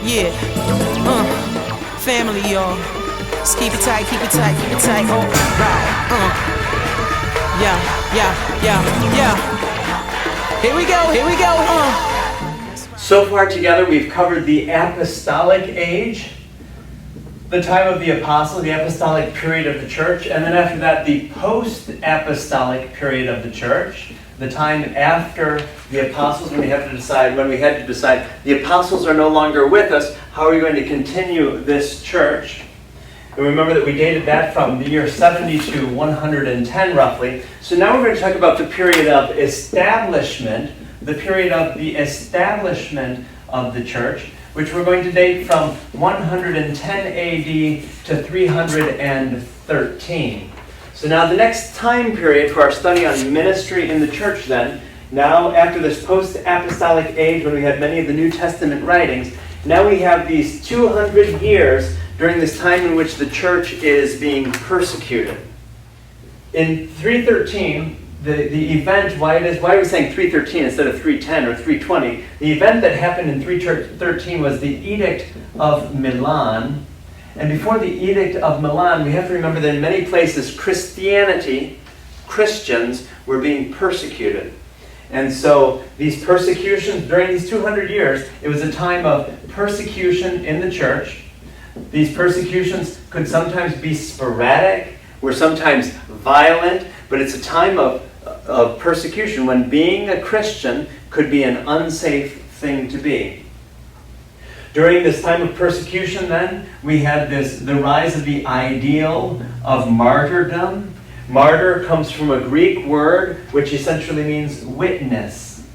Yeah, family, y'all. Just keep it tight, keep it tight, keep it tight. Oh, right. Yeah. Here we go. So far together, we've covered the apostolic age, the time of the apostles, the apostolic period of the church, and then after that, the post-apostolic period of the church, the time after the apostles, when we had to decide the apostles are no longer with us, how are we going to continue this church? And remember that we dated that from the year 70 to 110 roughly. So now we're going to talk about the period of establishment, the period of the establishment of the church, which we're going to date from 110 AD to 313. So now the next time period for our study on ministry in the church then, now after this post-apostolic age when we had many of the New Testament writings, now we have these 200 years during this time in which the church is being persecuted. In 313, the event, why are we saying 313 instead of 310 or 320? The event that happened in 313 was the Edict of Milan. And before the Edict of Milan, we have to remember that in many places, Christians were being persecuted. And so these persecutions, during these 200 years, it was a time of persecution in the church. These persecutions could sometimes be sporadic, were sometimes violent, but it's a time of persecution when being a Christian could be an unsafe thing to be. During this time of persecution then, we had the rise of the ideal of martyrdom. Martyr comes from a Greek word which essentially means witness.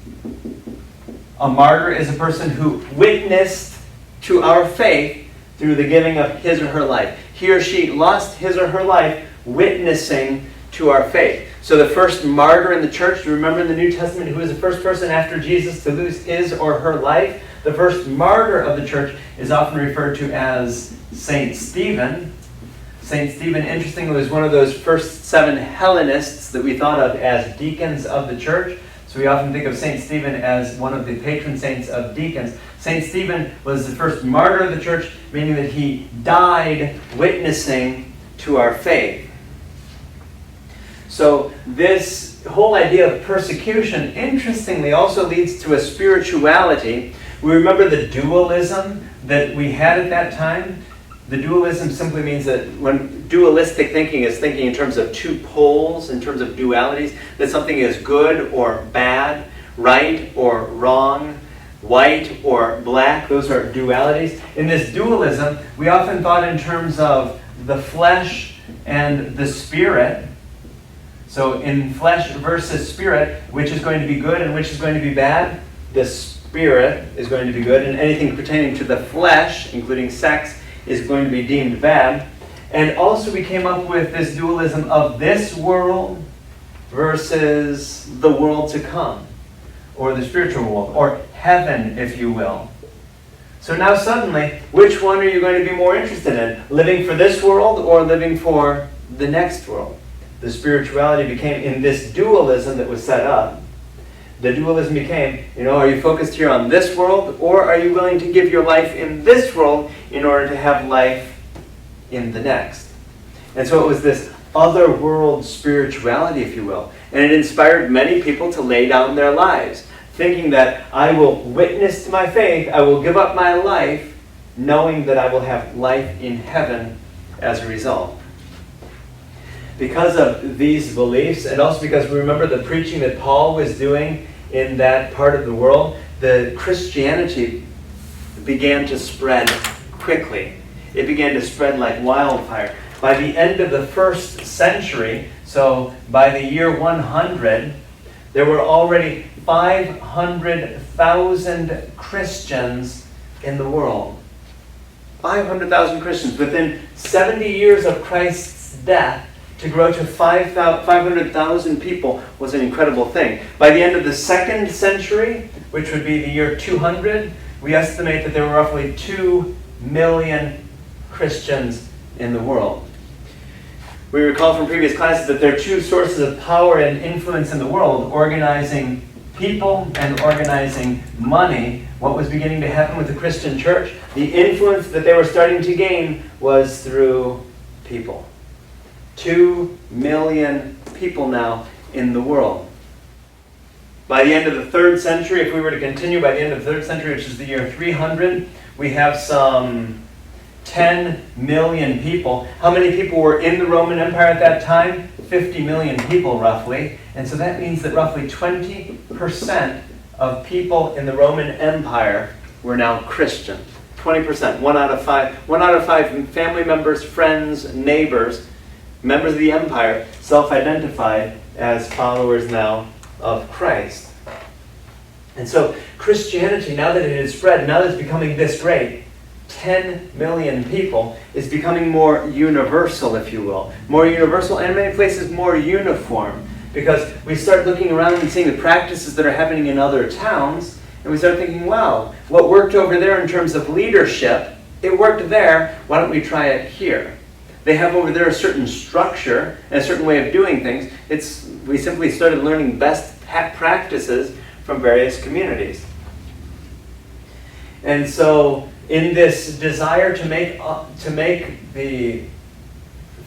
A martyr is a person who witnessed to our faith through the giving of his or her life. He or she lost his or her life witnessing to our faith. So the first martyr in the church, do you remember in the New Testament who was the first person after Jesus to lose his or her life? The first martyr of the church is often referred to as Saint Stephen. Saint Stephen, interestingly, was one of those first 7 Hellenists that we thought of as deacons of the church. So we often think of Saint Stephen as one of the patron saints of deacons. Saint Stephen was the first martyr of the church, meaning that he died witnessing to our faith. So this whole idea of persecution, interestingly, also leads to a spirituality. We remember the dualism that we had at that time. The dualism simply means that when dualistic thinking is thinking in terms of two poles, in terms of dualities, that something is good or bad, right or wrong, white or black. Those are dualities. In this dualism, we often thought in terms of the flesh and the spirit. So in flesh versus spirit, which is going to be good and which is going to be bad? The spirit is going to be good, and anything pertaining to the flesh, including sex, is going to be deemed bad. And also we came up with this dualism of this world versus the world to come, or the spiritual world, or heaven, if you will. So now suddenly, which one are you going to be more interested in? Living for this world or living for the next world? The spirituality became, in this dualism that was set up, the dualism became, are you focused here on this world, or are you willing to give your life in this world in order to have life in the next? And so it was this other world spirituality, if you will. And it inspired many people to lay down their lives, thinking that I will witness to my faith, I will give up my life, knowing that I will have life in heaven as a result. Because of these beliefs, and also because we remember the preaching that Paul was doing in that part of the world, the Christianity began to spread quickly. It began to spread like wildfire. By the end of the first century, so by the year 100, there were already 500,000 Christians in the world. 500,000 Christians. Within 70 years of Christ's death, to grow to 500,000 people was an incredible thing. By the end of the second century, which would be the year 200, we estimate that there were roughly 2 million Christians in the world. We recall from previous classes that there are two sources of power and influence in the world: organizing people and organizing money, what was beginning to happen with the Christian church, the influence that they were starting to gain was through people. 2 million people now in the world. By the end of the 3rd century, if we were to continue, by the end of the 3rd century, which is the year 300, we have some 10 million people. How many people were in the Roman Empire at that time? 50 million people, roughly. And so that means that roughly 20% of people in the Roman Empire were now Christian. 20%. One out of five family members, friends, neighbors, members of the empire, self-identified as followers now of Christ. And so Christianity, now that it has spread, now that it's becoming this great, 10 million people, is becoming more universal, if you will. More universal, and in many places more uniform. Because we start looking around and seeing the practices that are happening in other towns, and we start thinking, wow, what worked over there in terms of leadership, it worked there, why don't we try it here? They have over there a certain structure and a certain way of doing things. We simply started learning best practices from various communities. And so, in this desire to make the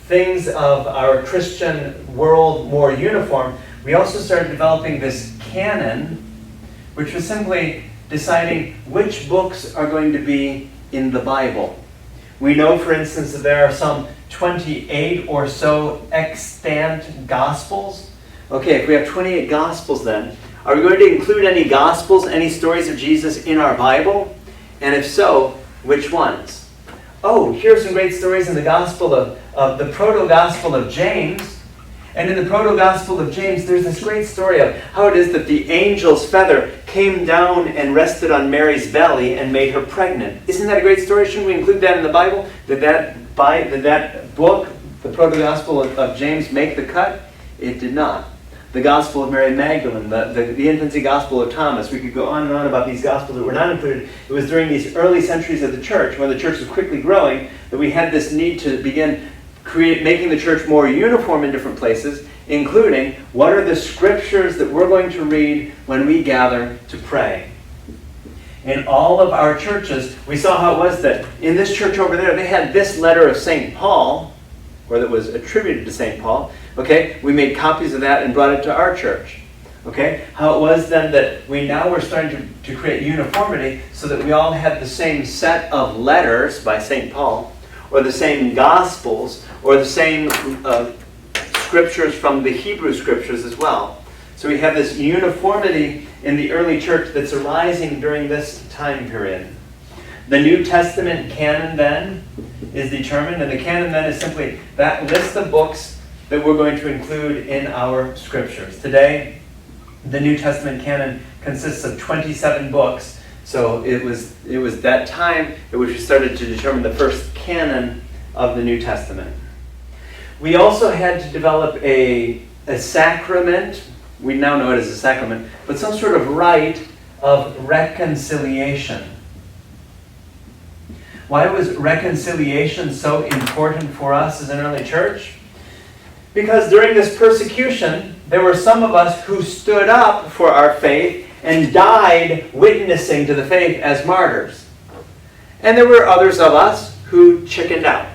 things of our Christian world more uniform, we also started developing this canon, which was simply deciding which books are going to be in the Bible. We know, for instance, that there are some 28 or so extant Gospels. Okay, if we have 28 Gospels then, are we going to include any Gospels, any stories of Jesus in our Bible? And if so, which ones? Oh, here's some great stories in the Gospel of the Proto-Gospel of James. And in the Proto-Gospel of James, there's this great story of how it is that the angel's feather came down and rested on Mary's belly and made her pregnant. Isn't that a great story? Shouldn't we include that in the Bible? Did that book, the Proto-Gospel of James, make the cut? It did not. The Gospel of Mary Magdalene, the infancy Gospel of Thomas. We could go on and on about these Gospels that were not included. It was during these early centuries of the church, when the church was quickly growing, that we had this need to begin making the church more uniform in different places, including what are the scriptures that we're going to read when we gather to pray. In all of our churches, we saw how it was that in this church over there, they had this letter of St. Paul, or that was attributed to St. Paul. Okay, we made copies of that and brought it to our church. Okay, how it was then that we now were starting to create uniformity so that we all had the same set of letters by St. Paul, or the same Gospels, or the same scriptures from the Hebrew scriptures as well. So we have this uniformity in the early church that's arising during this time period. The New Testament canon then is determined, and the canon then is simply that list of books that we're going to include in our scriptures. Today, the New Testament canon consists of 27 books. So it was that time at which we started to determine the first canon of the New Testament. We also had to develop a sacrament. We now know it as a sacrament, but some sort of rite of reconciliation. Why was reconciliation so important for us as an early church? Because during this persecution, there were some of us who stood up for our faith and died witnessing to the faith as martyrs. And there were others of us who chickened out.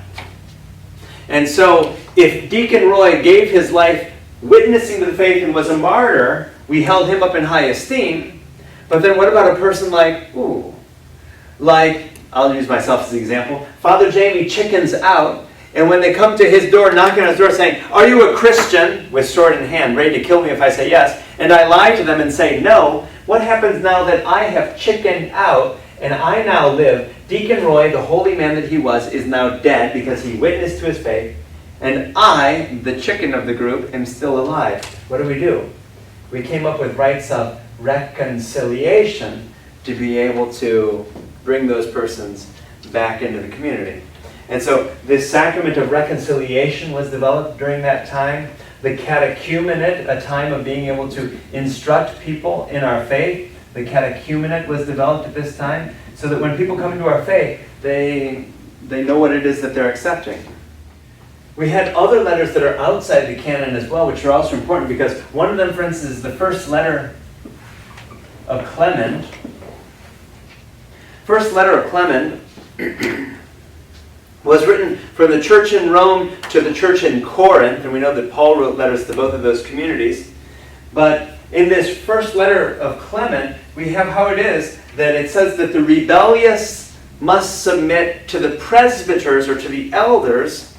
And so, if Deacon Roy gave his life witnessing to the faith and was a martyr, we held him up in high esteem. But then what about a person like, I'll use myself as an example, Father Jamie chickens out, and when they come to his door, knocking on his door saying, "Are you a Christian?" with sword in hand, ready to kill me if I say yes, and I lie to them and say no, what happens now that I have chickened out and I now live? Deacon Roy, the holy man that he was, is now dead because he witnessed to his faith, and I, the chicken of the group, am still alive. What do? We came up with rites of reconciliation to be able to bring those persons back into the community. And so this sacrament of reconciliation was developed during that time. The catechumenate, a time of being able to instruct people in our faith, the catechumenate was developed at this time so that when people come into our faith, they know what it is that they're accepting. We had other letters that are outside the canon as well, which are also important because one of them, for instance, is the first letter of Clement. First letter of Clement was written from the church in Rome to the church in Corinth, and we know that Paul wrote letters to both of those communities. But in this first letter of Clement, we have how it is that it says that the rebellious must submit to the presbyters or to the elders,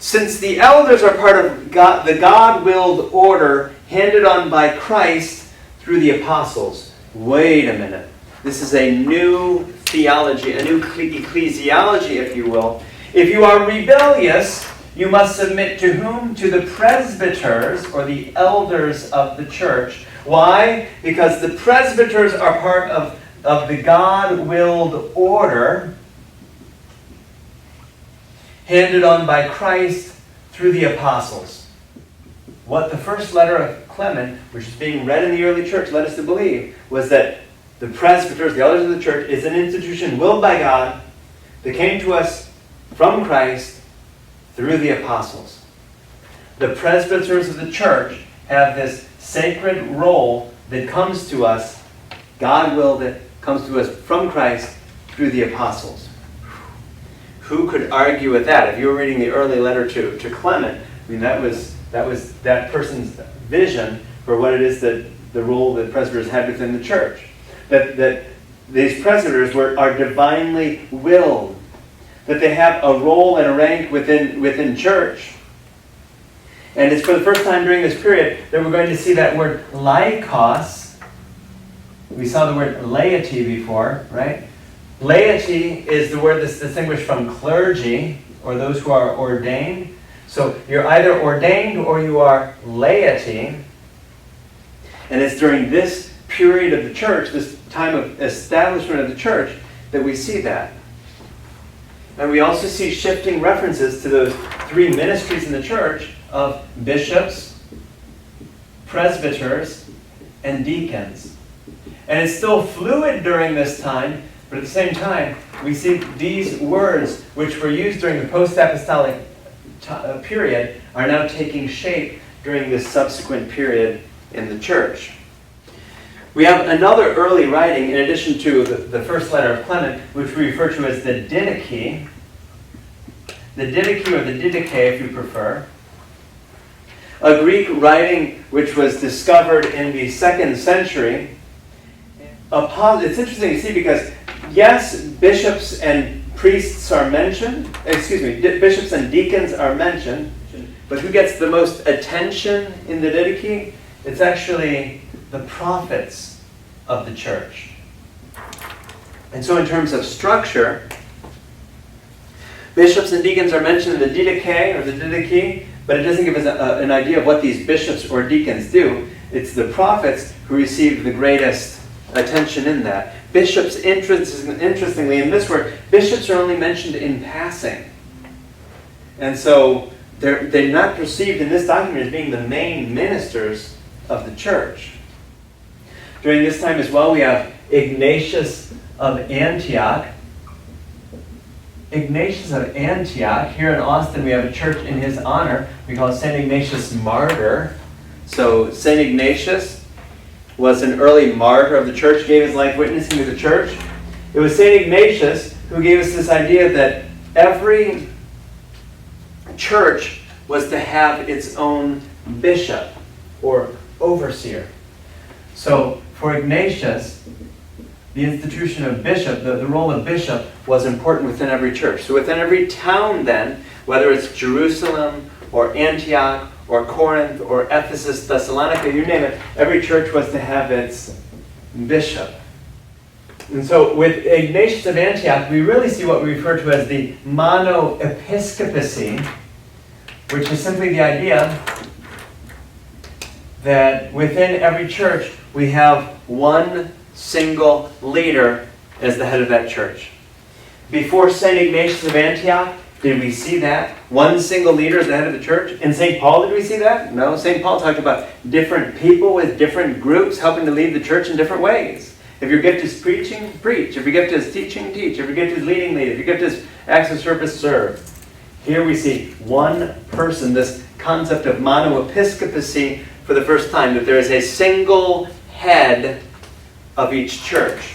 since the elders are part of God, the God-willed order handed on by Christ through the apostles. Wait a minute. This is a new theology, a new ecclesiology, if you will. If you are rebellious, you must submit to whom? To the presbyters, or the elders of the church. Why? Because the presbyters are part of the God-willed order handed on by Christ through the apostles. What the first letter of Clement, which is being read in the early church, led us to believe was that the presbyters, the elders of the church, is an institution willed by God that came to us from Christ through the apostles. The presbyters of the church have this sacred role that comes to us, God willed it, comes to us from Christ through the apostles. Who could argue with that? If you were reading the early letter to Clement, I mean, that was that person's vision for what it is that the role that presbyters had within the church. That these presbyters are divinely willed. That they have a role and a rank within church. And it's for the first time during this period that we're going to see that word laikos. We saw the word laity before, right? Laity is the word that's distinguished from clergy, or those who are ordained. So you're either ordained or you are laity. And it's during this period of the church, this time of establishment of the church, that we see that. And we also see shifting references to those three ministries in the church of bishops, presbyters, and deacons. And it's still fluid during this time, but at the same time, we see these words, which were used during the post-apostolic period, are now taking shape during this subsequent period in the church. We have another early writing, in addition to the first letter of Clement, which we refer to as the Didache. The Didache, or the Didache if you prefer. A Greek writing which was discovered in the 2nd century. It's interesting to see because, yes, bishops and priests are mentioned. Bishops and deacons are mentioned. But who gets the most attention in the Didache? It's actually the prophets of the church. And so in terms of structure, bishops and deacons are mentioned in the Didache, or the Didache, but it doesn't give us an idea of what these bishops or deacons do. It's the prophets who receive the greatest attention in that. Bishops, interestingly, in this work, bishops are only mentioned in passing. And so they're not perceived in this document as being the main ministers of the church. During this time as well, we have Ignatius of Antioch. Ignatius of Antioch. Here in Austin, we have a church in his honor. We call it St. Ignatius Martyr. So St. Ignatius was an early martyr of the church, gave his life witnessing to the church. It was St. Ignatius who gave us this idea that every church was to have its own bishop or overseer. So for Ignatius, the institution of bishop, the role of bishop, was important within every church. So within every town then, whether it's Jerusalem or Antioch or Corinth or Ephesus, Thessalonica, you name it, every church was to have its bishop. And so with Ignatius of Antioch, we really see what we refer to as the monoepiscopacy, which is simply the idea that within every church we have one single leader as the head of that church. Before St. Ignatius of Antioch, did we see that? One single leader as the head of the church? In St. Paul, did we see that? No. St. Paul talked about different people with different groups helping to lead the church in different ways. If your gift is preaching, preach. If your gift is teaching, teach. If your gift is leading, lead. If your gift is acts of service, serve. Here we see one person, this concept of monoepiscopacy for the first time, that there is a single head of each church.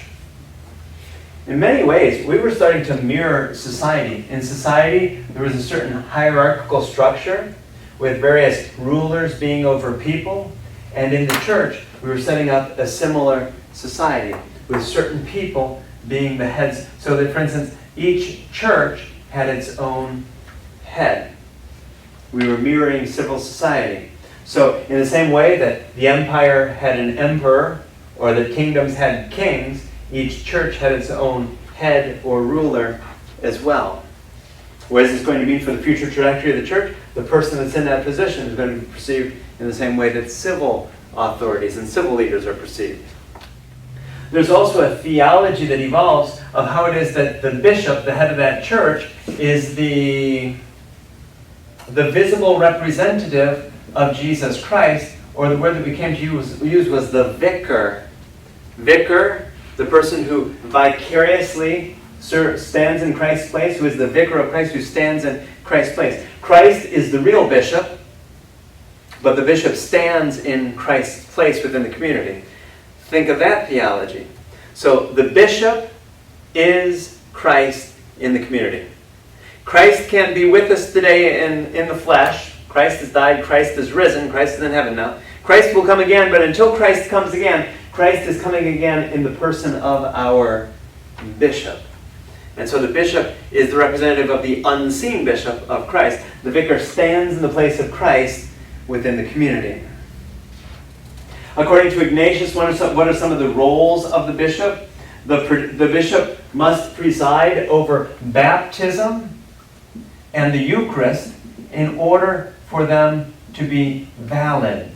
In many ways, we were starting to mirror society. In society, there was a certain hierarchical structure with various rulers being over people. And in the church, we were setting up a similar society with certain people being the heads. So that, for instance, each church had its own head. We were mirroring civil society. So in the same way that the empire had an emperor, or the kingdoms had kings, each church had its own head or ruler as well. What is this going to mean for the future trajectory of the church? The person that's in that position is going to be perceived in the same way that civil authorities and civil leaders are perceived. There's also a theology that evolves of how it is that the bishop, the head of that church, is the visible representative of Jesus Christ, or the word that we came to use was the vicar. Vicar, the person who vicariously stands in Christ's place, who is the vicar of Christ, who stands in Christ's place. Christ is the real bishop, but the bishop stands in Christ's place within the community. Think of that theology. So the bishop is Christ in the community. Christ can be with us today in the flesh. Christ has died, Christ is risen, Christ is in heaven now. Christ will come again, but until Christ comes again, Christ is coming again in the person of our bishop. And so the bishop is the representative of the unseen bishop of Christ. The vicar stands in the place of Christ within the community. According to Ignatius, what are some of the roles of the bishop? The bishop must preside over baptism and the Eucharist in order for them to be valid.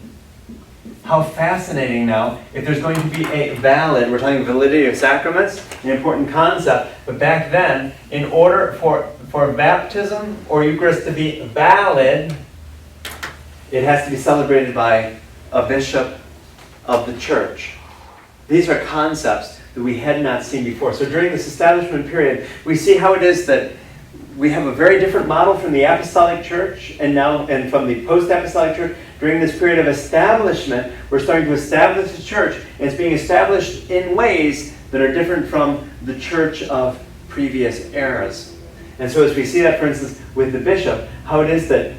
How fascinating now. If there's going to be a valid, we're talking validity of sacraments, an important concept, but back then, in order for baptism or Eucharist to be valid, it has to be celebrated by a bishop of the church. These are concepts that we had not seen before. So during this establishment period, we see how it is that we have a very different model from the apostolic church and from the post-apostolic church. During this period of establishment, we're starting to establish the church, and it's being established in ways that are different from the church of previous eras. And so as we see that, for instance, with the bishop, how it is that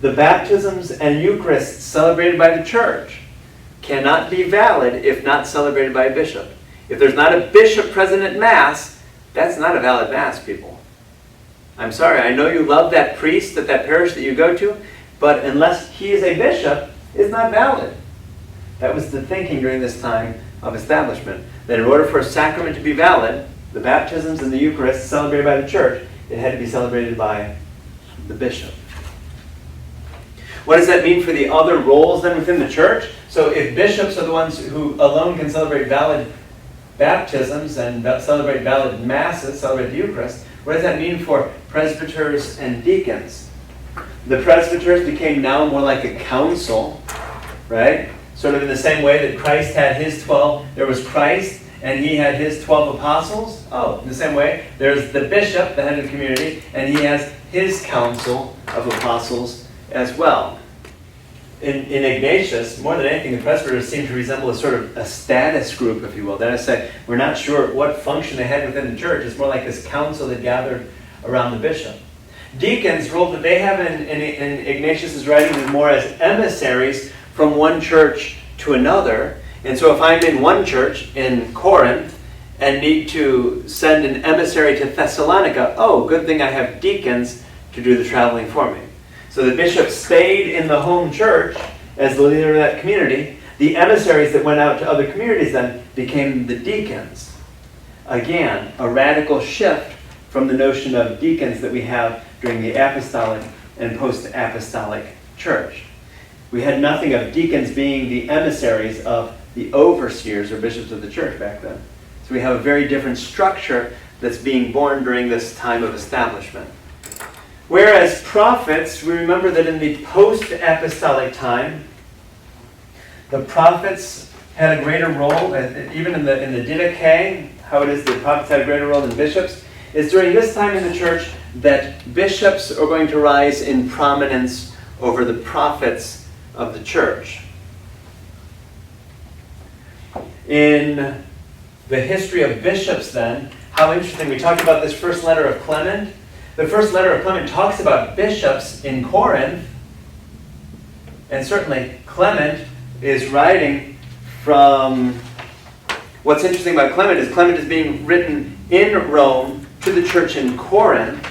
the baptisms and Eucharist celebrated by the church cannot be valid if not celebrated by a bishop. If there's not a bishop present at Mass, that's not a valid Mass, people. I'm sorry, I know you love that priest at that parish that you go to, but unless he is a bishop, it's not valid. That was the thinking during this time of establishment, that in order for a sacrament to be valid, the baptisms and the Eucharist celebrated by the church, it had to be celebrated by the bishop. What does that mean for the other roles then within the church? So if bishops are the ones who alone can celebrate valid baptisms and celebrate valid masses, celebrate the Eucharist, what does that mean for presbyters and deacons? The presbyters became now more like a council, right? Sort of in the same way that Christ had his 12. There was Christ, and he had his 12 apostles. Oh, in the same way, there's the bishop, the head of the community, and he has his council of apostles as well. In Ignatius, more than anything, the presbyters seem to resemble a sort of a status group, if you will. That is to say, we're not sure what function they had within the church. It's more like this council that gathered around the bishop. Deacons, role that they have in Ignatius' writing is more as emissaries from one church to another. And so if I'm in one church in Corinth and need to send an emissary to Thessalonica, oh, good thing I have deacons to do the traveling for me. So the bishop stayed in the home church as the leader of that community. The emissaries that went out to other communities then became the deacons. Again, a radical shift from the notion of deacons that we have during the apostolic and post-apostolic church. We had nothing of deacons being the emissaries of the overseers or bishops of the church back then. So we have a very different structure that's being born during this time of establishment. Whereas prophets, we remember that in the post-apostolic time, the prophets had a greater role, even in the Didache, how it is that prophets had a greater role than bishops. It's during this time in the church that bishops are going to rise in prominence over the prophets of the church. In the history of bishops then, how interesting. We talked about this first letter of Clement. The first letter of Clement talks about bishops in Corinth. And certainly Clement is writing from, what's interesting about Clement is being written in Rome to the church in Corinth.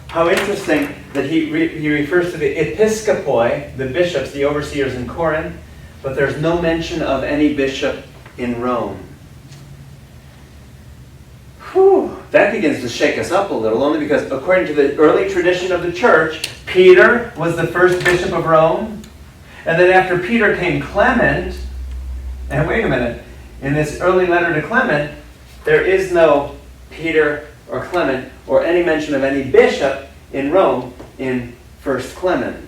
How interesting that he refers to the episkopoi, the bishops, the overseers in Corinth, but there's no mention of any bishop in Rome. Whew, that begins to shake us up a little, only because according to the early tradition of the church, Peter was the first bishop of Rome, and then after Peter came Clement, and wait a minute, in this early letter to Clement, there is no Peter or Clement or any mention of any bishop in Rome in 1 Clement.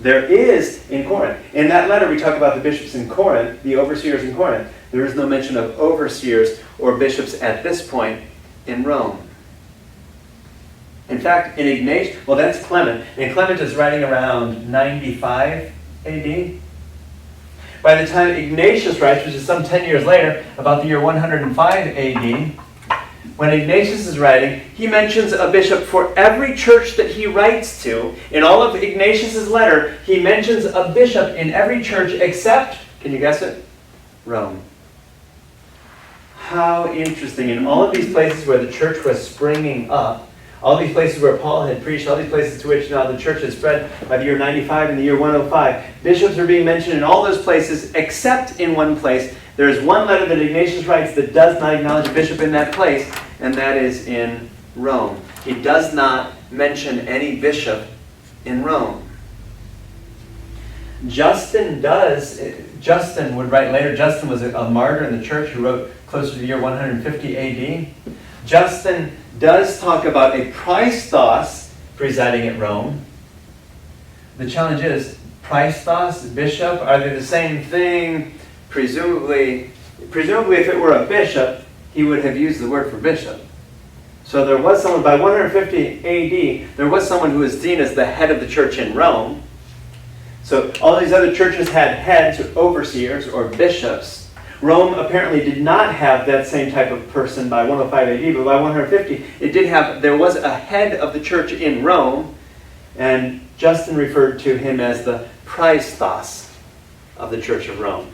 There is in Corinth. In that letter we talk about the bishops in Corinth, the overseers in Corinth. There is no mention of overseers or bishops at this point in Rome. In fact, in Ignatius, well, that's Clement, and Clement is writing around 95 AD. By the time Ignatius writes, which is some 10 years later, about the year 105 AD, when Ignatius is writing, he mentions a bishop for every church that he writes to. In all of Ignatius's letter, he mentions a bishop in every church except, can you guess it? Rome. How interesting. In all of these places where the church was springing up, all these places where Paul had preached, all these places to which now the church had spread by the year 95 and the year 105, bishops are being mentioned in all those places except in one place. There is one letter that Ignatius writes that does not acknowledge a bishop in that place, and that is in Rome. He does not mention any bishop in Rome. Justin would write later. Justin was a martyr in the church who wrote closer to the year 150 AD. Justin does talk about a Praestos presiding at Rome. The challenge is, Praestos, bishop, are they the same thing? Presumably if it were a bishop, he would have used the word for bishop. So there was someone, by 150 AD, there was someone who was seen as the head of the church in Rome. So all these other churches had heads or overseers or bishops. Rome apparently did not have that same type of person by 105 AD, but by 150 there was a head of the church in Rome, and Justin referred to him as the Praestos of the Church of Rome.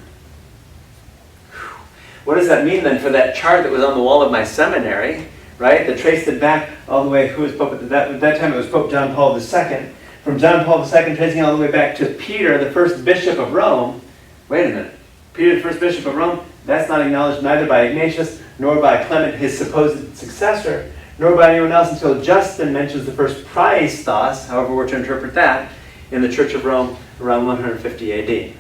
What does that mean then for that chart that was on the wall of my seminary, right? That traced it back all the way, who was Pope at that time? It was Pope John Paul II. From John Paul II tracing all the way back to Peter, the first bishop of Rome. Wait a minute. Peter, the first bishop of Rome, that's not acknowledged neither by Ignatius nor by Clement, his supposed successor, nor by anyone else until Justin mentions the first Praestos, however we're to interpret that, in the Church of Rome around 150 AD.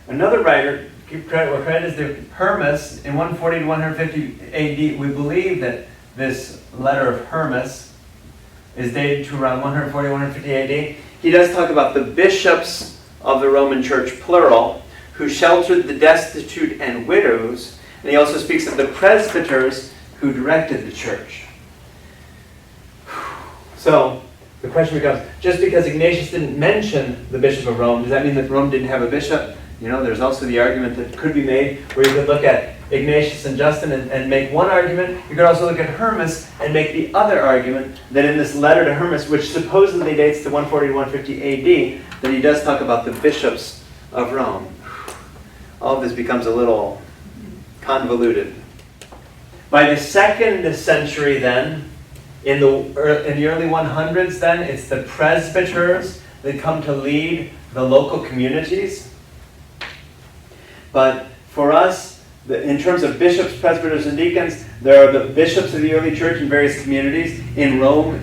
Another writer, give credit where credit is due, Hermas, in 140 to 150 AD, we believe that this letter of Hermas is dated to around 140 to 150 AD. He does talk about the bishops of the Roman Church, plural, who sheltered the destitute and widows, and he also speaks of the presbyters who directed the church. So, the question becomes, just because Ignatius didn't mention the bishop of Rome, does that mean that Rome didn't have a bishop? You know, there's also the argument that could be made where you could look at Ignatius and Justin and make one argument. You could also look at Hermas and make the other argument that in this letter to Hermas, which supposedly dates to 140 to 150 AD, that he does talk about the bishops of Rome. All of this becomes a little convoluted. By the 2nd century then, in the early 100s then, it's the presbyters that come to lead the local communities. But for us, in terms of bishops, presbyters, and deacons, there are the bishops of the early church in various communities. In Rome,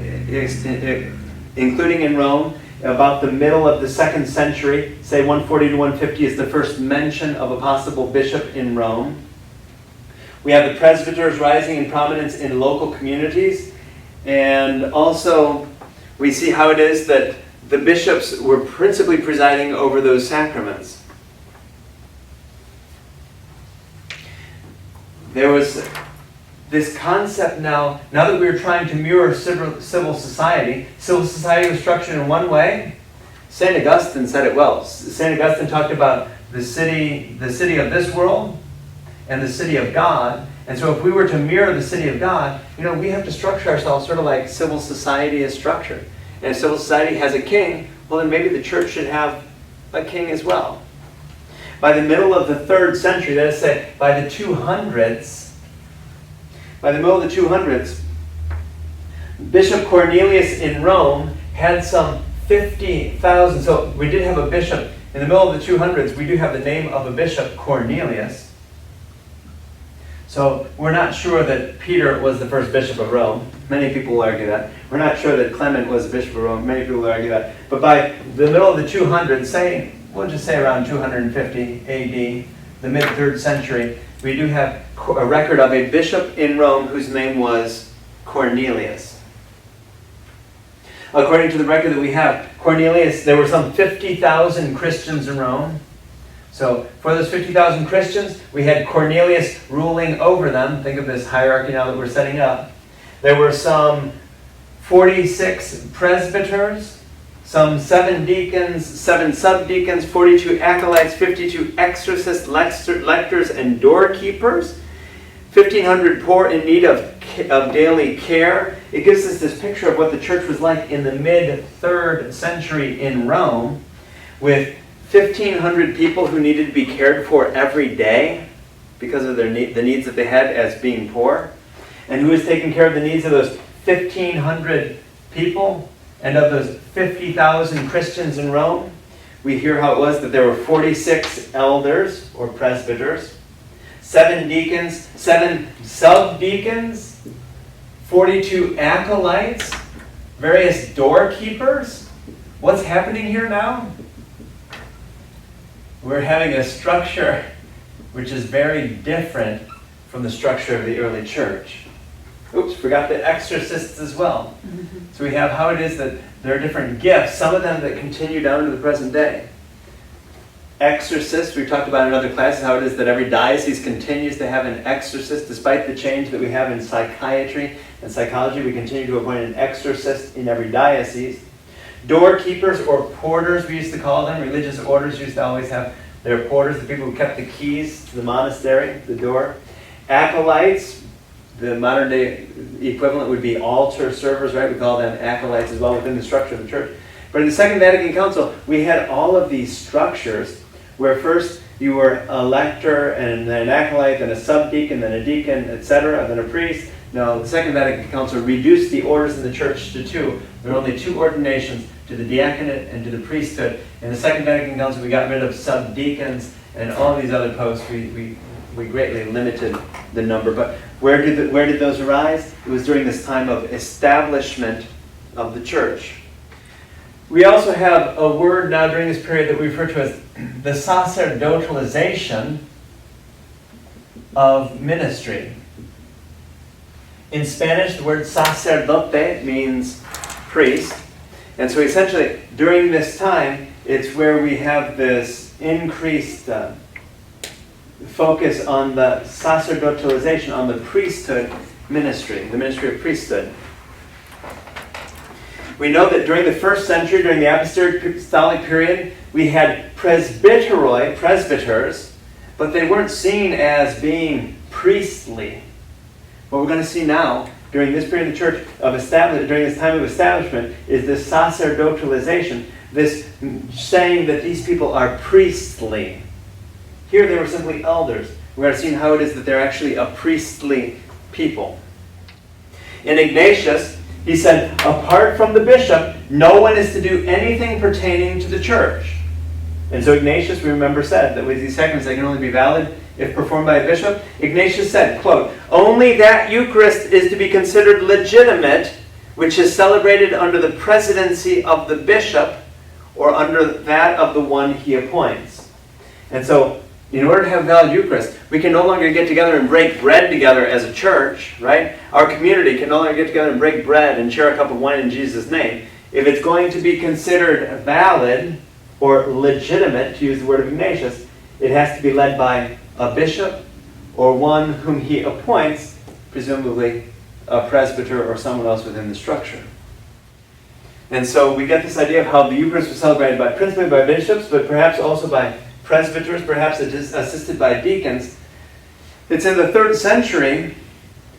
including in Rome, about the middle of the 2nd century, say 140 to 150 is the first mention of a possible bishop in Rome. We have the presbyters rising in prominence in local communities. And also, we see how it is that the bishops were principally presiding over those sacraments. There was this concept now that we were trying to mirror civil society was structured in one way. St. Augustine said it well. St. Augustine talked about the city of this world and the city of God. And so if we were to mirror the city of God, we have to structure ourselves sort of like civil society is structured. And if civil society has a king, well then maybe the church should have a king as well. By the middle of the 3rd century, that is to say, by the middle of the 200s, Bishop Cornelius in Rome had some 50,000. So we did have a bishop. In the middle of the 200s, we do have the name of a bishop, Cornelius. So we're not sure that Peter was the first bishop of Rome. Many people will argue that. We're not sure that Clement was the bishop of Rome. Many people will argue that. But by the middle of the 200s, we'll just say around 250 AD, the mid-3rd century, we do have a record of a bishop in Rome whose name was Cornelius. According to the record that we have, Cornelius, there were some 50,000 Christians in Rome. So for those 50,000 Christians, we had Cornelius ruling over them. Think of this hierarchy now that we're setting up. There were some 46 presbyters, some 7 deacons, 7 subdeacons, 42 acolytes, 52 exorcists, lectors, and doorkeepers, 1,500 poor in need of daily care. It gives us this picture of what the church was like in the mid-3rd century in Rome, with 1,500 people who needed to be cared for every day because of the needs that they had as being poor. And who was taking care of the needs of those 1,500 people and of those 50,000 Christians in Rome? We hear how it was that there were 46 elders or presbyters, 7 deacons, 7 subdeacons, 42 acolytes, various doorkeepers. What's happening here now? We're having a structure which is very different from the structure of the early church. Oops, forgot the exorcists as well. So we have how it is that there are different gifts, some of them that continue down to the present day. Exorcists, we talked about in other classes how it is that every diocese continues to have an exorcist. Despite the change that we have in psychiatry and psychology, we continue to appoint an exorcist in every diocese. Doorkeepers or porters, we used to call them. Religious orders used to always have their porters, the people who kept the keys to the monastery, the door. Acolytes, the modern day equivalent would be altar servers, right? We call them acolytes as well within the structure of the church. But in the Second Vatican Council, we had all of these structures where first you were a lector and then an acolyte, then a subdeacon, then a deacon, etc., then a priest. No, the Second Vatican Council reduced the orders in the church to 2. There were only 2 ordinations, to the diaconate and to the priesthood. In the Second Vatican Council, we got rid of subdeacons and all these other posts. We greatly limited the number. But where did those arise? It was during this time of establishment of the church. We also have a word now during this period that we refer to as the sacerdotalization of ministry. In Spanish, the word sacerdote means priest. And so essentially, during this time, it's where we have this increased focus on the sacerdotalization, on the priesthood ministry, the ministry of priesthood. We know that during the 1st century, during the apostolic period, we had presbyters, but they weren't seen as being priestly. What we're going to see now, during this period of the church, during this time of establishment, is this sacerdotalization, this saying that these people are priestly. Here they were simply elders. We're going to see how it is that they're actually a priestly people. In Ignatius, he said, apart from the bishop, no one is to do anything pertaining to the church. And so Ignatius, we remember, said that with these sacraments, they can only be valid if performed by a bishop. Ignatius said, quote, only that Eucharist is to be considered legitimate, which is celebrated under the presidency of the bishop or under that of the one he appoints. And so, in order to have valid Eucharist, we can no longer get together and break bread together as a church, right? Our community can no longer get together and break bread and share a cup of wine in Jesus' name. If it's going to be considered valid or legitimate, to use the word of Ignatius, it has to be led by a bishop or one whom he appoints, presumably a presbyter or someone else within the structure. And so we get this idea of how the Eucharist was celebrated principally by bishops, but perhaps also by presbyters, perhaps assisted by deacons. It's in the 3rd century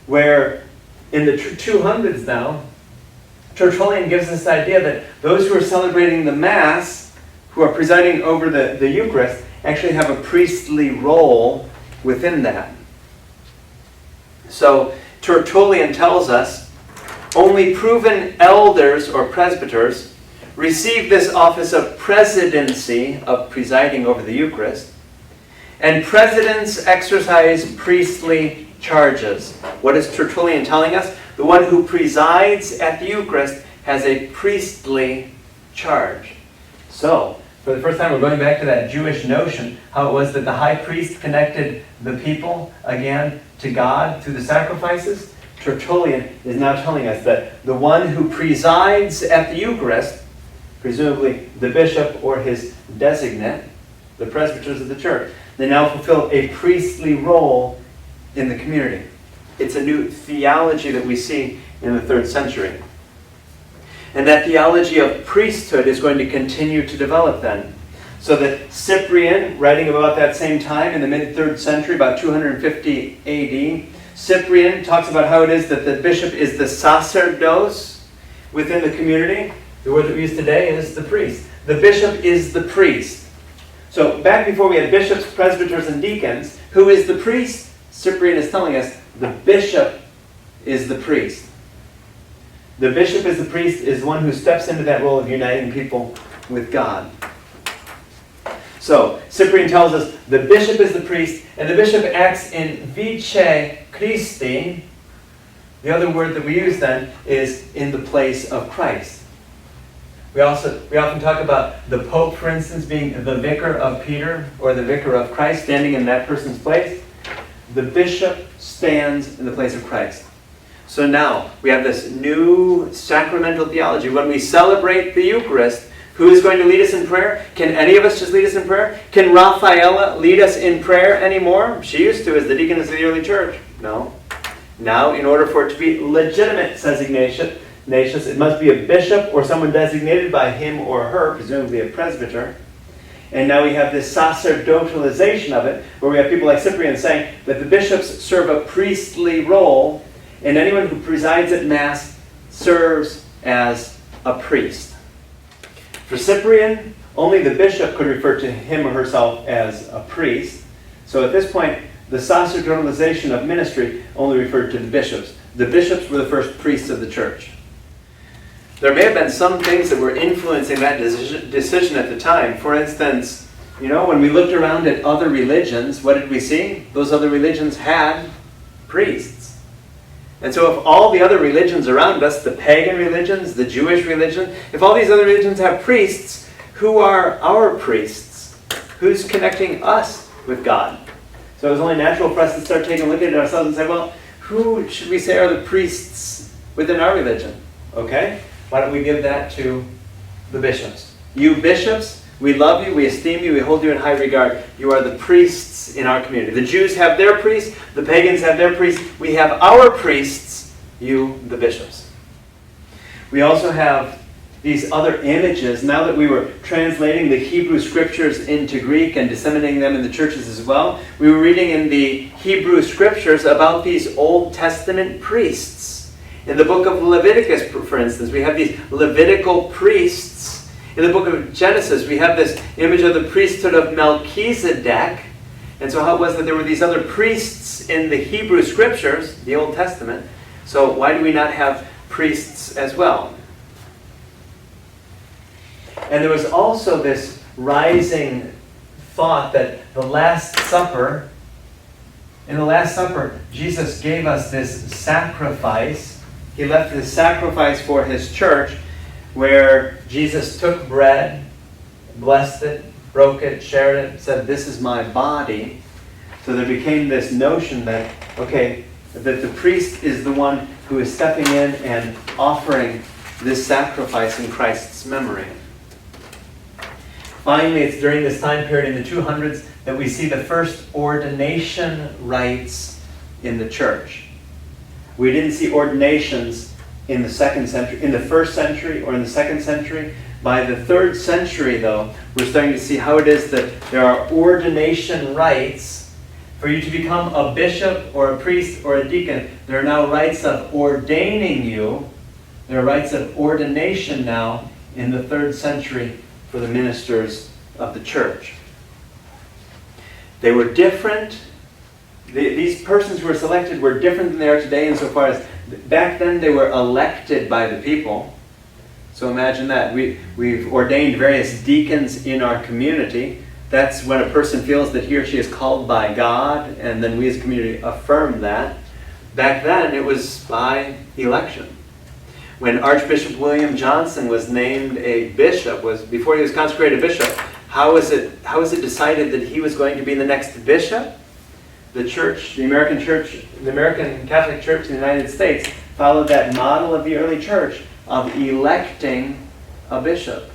where, in the 200s now, Tertullian gives this idea that those who are celebrating the Mass, who are presiding over the Eucharist, actually have a priestly role within that. So Tertullian tells us, only proven elders or presbyters receive this office of presidency, of presiding over the Eucharist, and presidents exercise priestly charges. What is Tertullian telling us? The one who presides at the Eucharist has a priestly charge. So, for the first time, we're going back to that Jewish notion, how it was that the high priest connected the people, again, to God through the sacrifices. Tertullian is now telling us that the one who presides at the Eucharist, presumably the bishop or his designate, the presbyters of the church, they now fulfill a priestly role in the community. It's a new theology that we see in the 3rd century. And that theology of priesthood is going to continue to develop then. So that Cyprian, writing about that same time in the mid-3rd century, about 250 AD, Cyprian talks about how it is that the bishop is the sacerdos within the community. The word that we use today is the priest. The bishop is the priest. So back before we had bishops, presbyters, and deacons, who is the priest? Cyprian is telling us the bishop is the priest. The bishop as the priest is the one who steps into that role of uniting people with God. So, Cyprian tells us the bishop is the priest, and the bishop acts in vice Christi. The other word that we use then is in the place of Christ. We often talk about the Pope, for instance, being the vicar of Peter or the vicar of Christ, standing in that person's place. The bishop stands in the place of Christ. So now we have this new sacramental theology. When we celebrate the Eucharist, who is going to lead us in prayer? Can any of us just lead us in prayer? Can Raphaela lead us in prayer anymore? She used to as the deaconess of the early church. No. Now, in order for it to be legitimate, says Ignatius, it must be a bishop or someone designated by him or her, presumably a presbyter. And now we have this sacerdotalization of it, where we have people like Cyprian saying that the bishops serve a priestly role, and anyone who presides at Mass serves as a priest. For Cyprian, only the bishop could refer to him or herself as a priest. So at this point, the sacerdotalization of ministry only referred to the bishops. The bishops were the first priests of the church. There may have been some things that were influencing that decision at the time. For instance, when we looked around at other religions, what did we see? Those other religions had priests. And so if all the other religions around us, the pagan religions, the Jewish religion, if all these other religions have priests, who are our priests? Who's connecting us with God? So it was only natural for us to start taking a look at it ourselves and say, well, who should we say are the priests within our religion? Okay? Why don't we give that to the bishops? You bishops, we love you, we esteem you, we hold you in high regard. You are the priests in our community. The Jews have their priests, the pagans have their priests. We have our priests, you, the bishops. We also have these other images. Now that we were translating the Hebrew scriptures into Greek and disseminating them in the churches as well, we were reading in the Hebrew scriptures about these Old Testament priests. In the book of Leviticus, for instance, we have these Levitical priests. In the book of Genesis, we have this image of the priesthood of Melchizedek. And so how it was that there were these other priests in the Hebrew scriptures, the Old Testament. So why do we not have priests as well? And there was also this rising thought that in the Last Supper, Jesus gave us this sacrifice. He left this sacrifice for his church, where Jesus took bread, blessed it, broke it, shared it, said, "This is my body." So there became this notion that, that the priest is the one who is stepping in and offering this sacrifice in Christ's memory. Finally, it's during this time period in the 200s that we see the first ordination rites in the church. We didn't see ordinations in the 2nd century, in the 1st century, or in the 2nd century. By the 3rd century, though, we're starting to see how it is that there are ordination rites For you to become a bishop or a priest or a deacon, there are now rites of ordaining you. There are rites of ordination now in the 3rd century for the ministers of the church. They were different. These persons who were selected were different than they are today insofar as back then they were elected by the people. So imagine that. We've ordained various deacons in our community. That's when a person feels that he or she is called by God, and then we as a community affirm that. Back then it was by election. When Archbishop William Johnson was named a bishop, before he was consecrated a bishop, how was it decided that he was going to be the next bishop? The American Catholic Church in the United States followed that model of the early church of electing a bishop.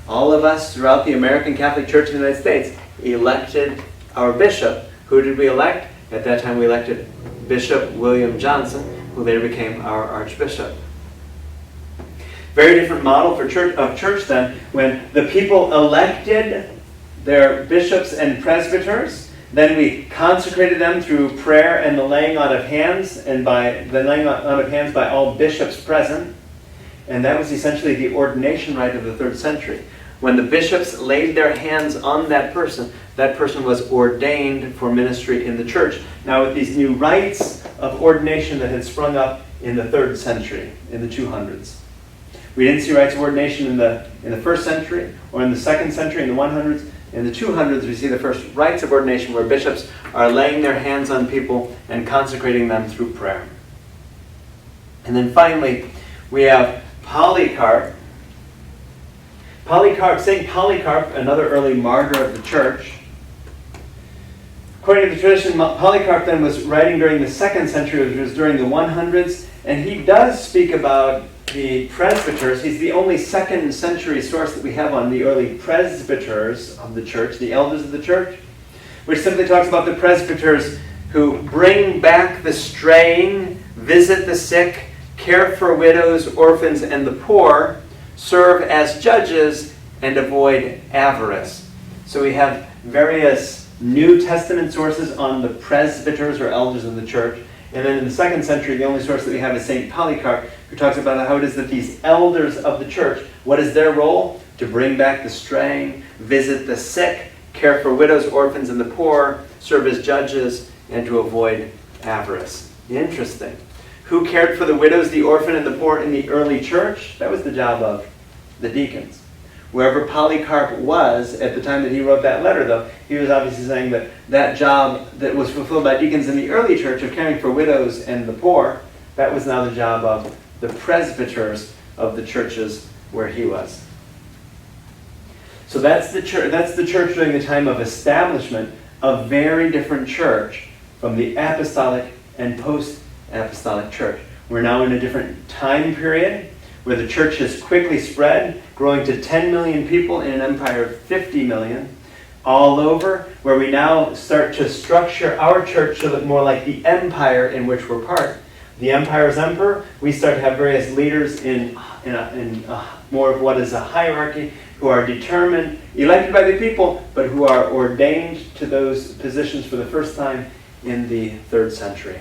All of us throughout the American Catholic Church in the United States elected our bishop. Who did we elect? At that time we elected Bishop William Johnson, who later became our Archbishop. Very different model for church then, when the people elected their bishops and presbyters, then we consecrated them through prayer and the laying on of hands, and by the laying on of hands by all bishops present. And that was essentially the ordination rite of the 3rd century. When the bishops laid their hands on that person was ordained for ministry in the church. Now with these new rites of ordination that had sprung up in the 3rd century, in the 200s. We didn't see rites of ordination in the 1st century or in the 2nd century, in the 100s. In the 200s, we see the first rites of ordination where bishops are laying their hands on people and consecrating them through prayer. And then finally, we have Polycarp. St. Polycarp, another early martyr of the church. According to the tradition, Polycarp then was writing during the 2nd century, which was during the 100s, and he does speak about the presbyters. He's the only 2nd century source that we have on the early presbyters of the church, the elders of the church, which simply talks about the presbyters who bring back the straying, visit the sick, care for widows, orphans, and the poor, serve as judges, and avoid avarice. So we have various New Testament sources on the presbyters or elders of the church. And then in the 2nd century, the only source that we have is St. Polycarp, who talks about how it is that these elders of the church, what is their role? To bring back the straying, visit the sick, care for widows, orphans, and the poor, serve as judges, and to avoid avarice. Interesting. Who cared for the widows, the orphan, and the poor in the early church? That was the job of the deacons. Wherever Polycarp was at the time that he wrote that letter, though, he was obviously saying that that job that was fulfilled by deacons in the early church of caring for widows and the poor, that was now the job of the presbyters of the churches where he was. So that's the church during the time of establishment, a very different church from the apostolic and post-apostolic church. We're now in a different time period where the church has quickly spread, growing to 10 million people in an empire of 50 million all over, where we now start to structure our church to look more like the empire in which we're part. The empire's emperor, we start to have various leaders in more of what is a hierarchy, who are determined, elected by the people, but who are ordained to those positions for the first time in the 3rd century.